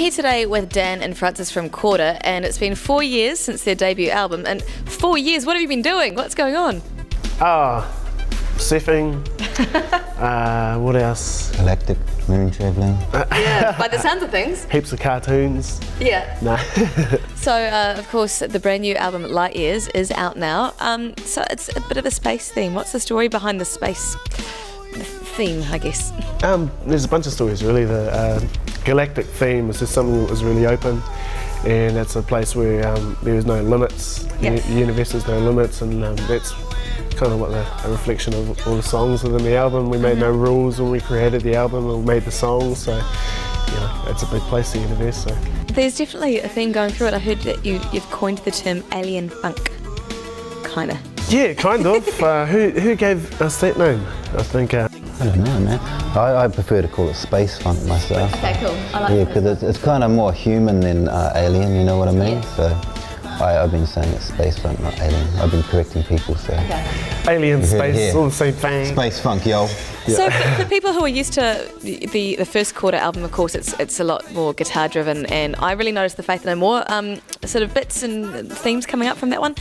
here today with Dan and Francis from Kora, and it's been 4 years since their debut album. And 4 years, what have you been doing? What's going on? Surfing. What else? Galactic moon travelling. Yeah, by the sounds of things. Heaps of cartoons. Yeah. No. So, of course, the brand new album Lightyears is out now. So it's a bit of a space theme. What's the story behind the space theme, I guess? There's a bunch of stories, really. The galactic theme is just something that was really open, and it's a place where there is no limits. Yeah. The universe has no limits, and that's kind of what a reflection of all the songs within the album. We made no rules when we created the album or made the songs, so you know, it's a big place, the universe. So there's definitely a theme going through it. I heard that you've coined the term alien funk, kinda. Yeah, kind of. Who gave us that name? I think. I don't know, man. I prefer to call it space funk myself. Okay, cool. I like Yeah, that. because it's kind of more human than alien, you know what I mean? Yeah. So I've been saying it's space funk, not alien. I've been correcting people, so. Okay. Alien, space, Yeah. all the same thing. Space funk, yo. Yeah. So for people who are used to the first Kora album, of course, it's a lot more guitar driven, and I really noticed the Faith No More sort of bits and themes coming up from that one.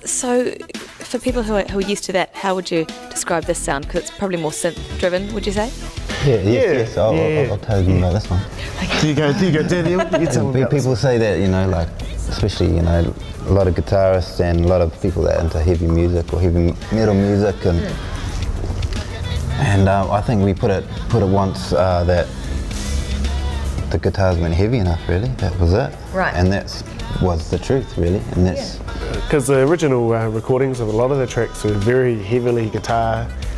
So for people who are used to that, how would you describe this sound? Because it's probably more synth driven, would you say? Yes. I'll tell you about this one. There you go, Daniel. You tell me about People say that, you know, like, especially, you know, a lot of guitarists and a lot of people that are into heavy music or heavy metal music, and I think we put it once that the guitars weren't heavy enough, really. That was it. Right. And that was the truth, really. And that's because the original recordings of a lot of the tracks were very heavily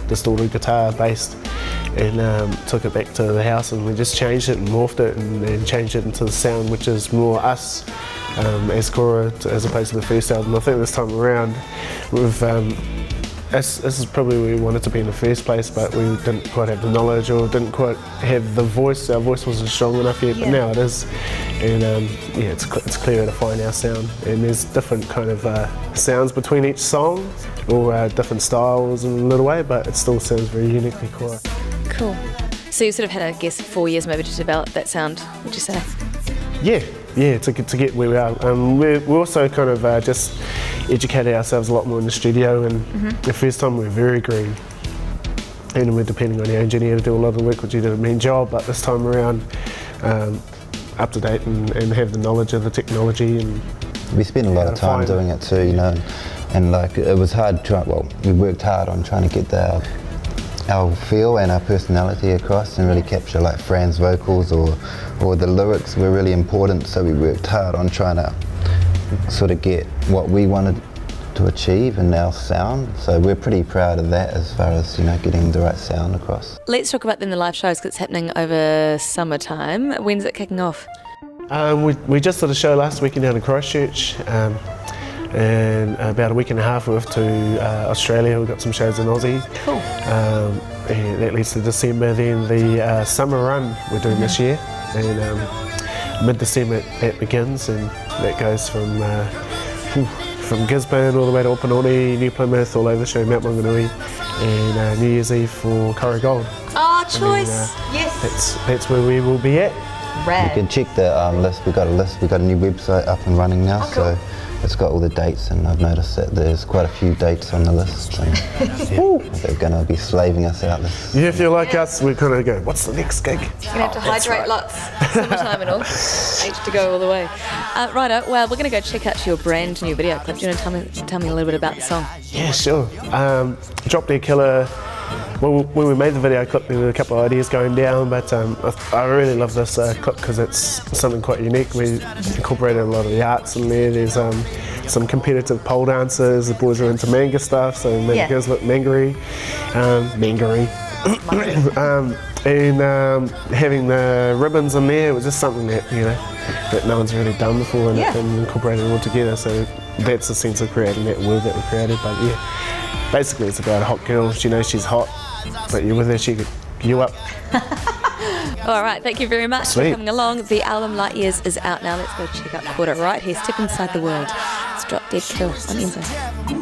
distorted guitar based, and took it back to the house, and we just changed it and morphed it and changed it into the sound which is more us as Kora as opposed to the first album. I think this time around we've this is probably where we wanted to be in the first place, but we didn't quite have the knowledge or didn't quite have the voice. Our voice wasn't strong enough yet, but now it is, and yeah, it's clearer to find our sound. And there's different kind of sounds between each song, or different styles in a little way, but it still sounds very uniquely Kora. Cool. So you sort of had, I guess, 4 years maybe to develop that sound, would you say? Yeah, to get where we are. We also kind of just educated ourselves a lot more in the studio, and the first time we were very green, and we're depending on the engineer to do a lot of the work, which he did a mean job, but this time around up to date and have the knowledge of the technology. And we spent a lot of time doing it too, you know, and like it was hard. We worked hard on trying to get our feel and our personality across and really capture like Fran's vocals or the lyrics were really important, so we worked hard on trying to sort of get what we wanted to achieve in our sound. So we're pretty proud of that as far as, you know, getting the right sound across. Let's talk about then the live shows, because it's happening over summertime. When's it kicking off? We just did a show last weekend down in Christchurch, and about a week and a half we're off to Australia. We've got some shows in Aussie. Cool. And that leads to December. Then the summer run we're doing this year, and mid-December that begins, and that goes from Gisborne all the way to Opanoni, New Plymouth, all over the show, Mount Maunganui, and New Year's Eve for Kora Gold. Oh, choice! Yes. That's where we will be at. Rad. You can check the list. We've got a list. We've got a new website up and running now, so it's got all the dates, and I've noticed that there's quite a few dates on the list. So they're going to be slaving us out. Yeah, if you're like us, we're kind of go, what's the next gig? You're going to have to hydrate lots, summertime and all. H to go all the way. Righto, well, we're going to go check out your brand new video clip. Do you want to tell me a little bit about the song? Yeah, sure. Drop Dead Killer. Well, when we made the video clip, there were a couple of ideas going down, but I really love this clip because it's something quite unique. We incorporated a lot of the arts in there. There's some competitive pole dancers. The boys are into manga stuff, so made the girls look mangary. And having the ribbons in there was just something that, you know, that no one's really done before, and incorporated it all together. So that's the sense of creating that world that we created. But yeah, basically it's about a hot girl. She knows she's hot, but you're with her, she could you up. All right, thank you very much for coming along. The album Lightyears is out now. Let's go check out Kora right here. Step inside the world. It's Drop Dead Kill on NZOWN.